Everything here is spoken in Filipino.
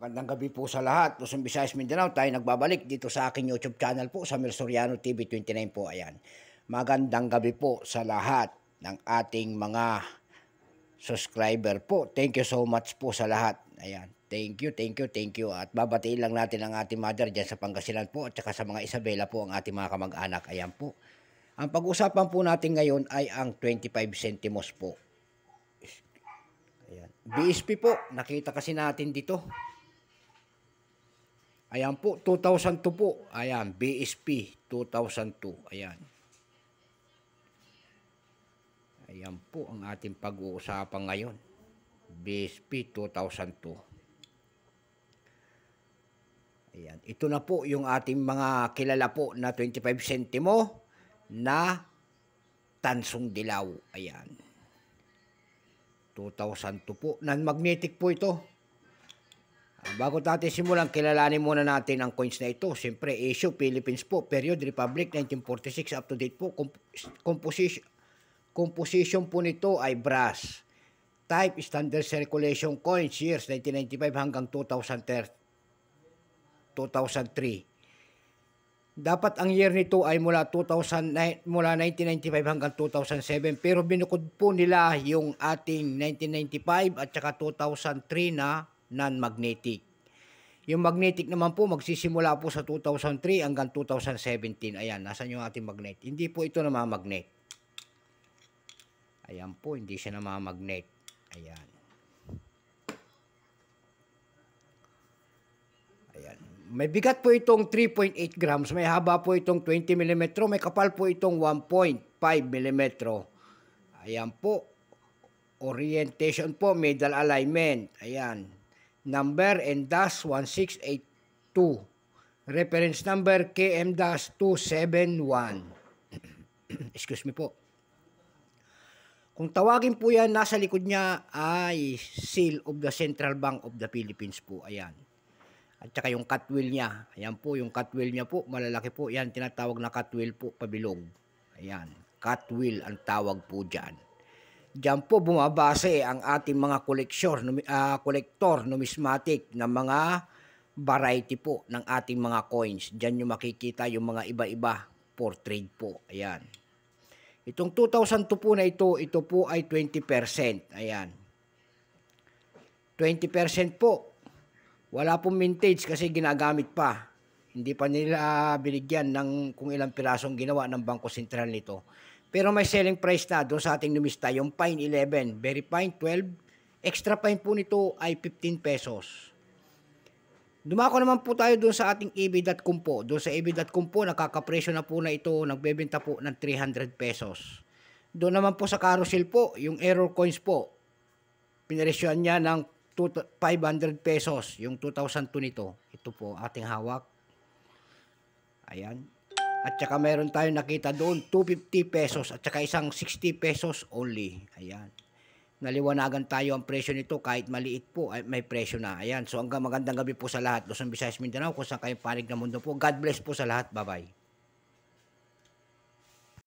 Magandang gabi po sa lahat. Luzon, Visayas, Mindanao. Tayo nagbabalik dito sa aking YouTube channel po sa Mel Soriano TV 29 po. Ayan. Magandang gabi po sa lahat ng ating mga subscriber po. Thank you so much po sa lahat. Ayan. Thank you, thank you, thank you. At babatiin lang natin ang ating mother dyan sa Pangasinan po at saka sa mga Isabela po ang ating mga kamag-anak. Ayan po. Ang pag-usapan po natin ngayon ay ang 25 centimos po. Ayan. BSP po, nakita kasi natin dito. Ayan po, 2002 po. Ayan, BSP 2002. Ayan. Ayan po ang ating pag-uusapan ngayon. BSP 2002. Ayan. Ito na po yung ating mga kilala po na 25 sentimo na tansong dilaw. Ayan. 2002 po. Non-magnetic po ito. Bago natin simulan, kilalanin muna natin ang coins na ito. Siyempre, issue, Philippines po, period, Republic, 1946, up to date po. Composition po nito ay brass. Type, standard circulation coins, years, 1995 hanggang 2003. Dapat ang year nito ay mula 1995 hanggang 2007, pero binukod po nila yung ating 1995 at saka 2003 na non-magnetic. Yung magnetic naman po magsisimula po sa 2003 hanggang 2017. Ayan, nasan yung ating magnet? Hindi po ito namamagnet. Ayan po, hindi siya namamagnet. Ayan. Ayan. May bigat po itong 3.8 grams. May haba po itong 20 mm. May kapal po itong 1.5 mm. Ayan po. Orientation po, middle alignment. Ayan. Number N-1682. Reference number KM-271. Excuse me po. Kung tawagin po yan, nasa likod niya ay seal of the Central Bank of the Philippines po. Ayan. At saka yung cut wheel niya. Ayan po, yung cut wheel niya po, malalaki po. Yan, tinatawag na cut wheel po, pabilog. Ayan, cut wheel ang tawag po dyan. Diyan po bumabase ang ating mga kolektor, numismatic na mga variety po ng ating mga coins. Diyan nyo makikita yung mga iba-iba for trade po. Ayan. Itong 2002 po na ito po ay 20%. Ayan. 20% po. Wala pong mintage kasi ginagamit pa. Hindi pa nila binigyan ng kung ilang pirasong ginawa ng Bangko Sentral nito. Pero may selling price na doon sa ating numista, yung Fine 11, Very Fine 12, extra fine po nito ay 15 pesos. Dumako naman po tayo doon sa ating EB.com po. Doon sa EB.com po, nakakapresyo na po na ito, nagbebenta po ng 300 pesos. Doon naman po sa carousel po, yung error coins po, pinaresyohan niya ng 500 pesos, yung 2002 nito. Ito po, ating hawak. Ayan. At saka meron tayong nakita doon, 250 pesos at saka isang 60 pesos only. Ayan. Naliwanagan tayo ang presyo nito kahit maliit po, ay may presyo na. Ayan. So hanggang magandang gabi po sa lahat. Luzon, Visayas, Mindanao, kung saan kayong panig ng mundo po. God bless po sa lahat. Bye-bye.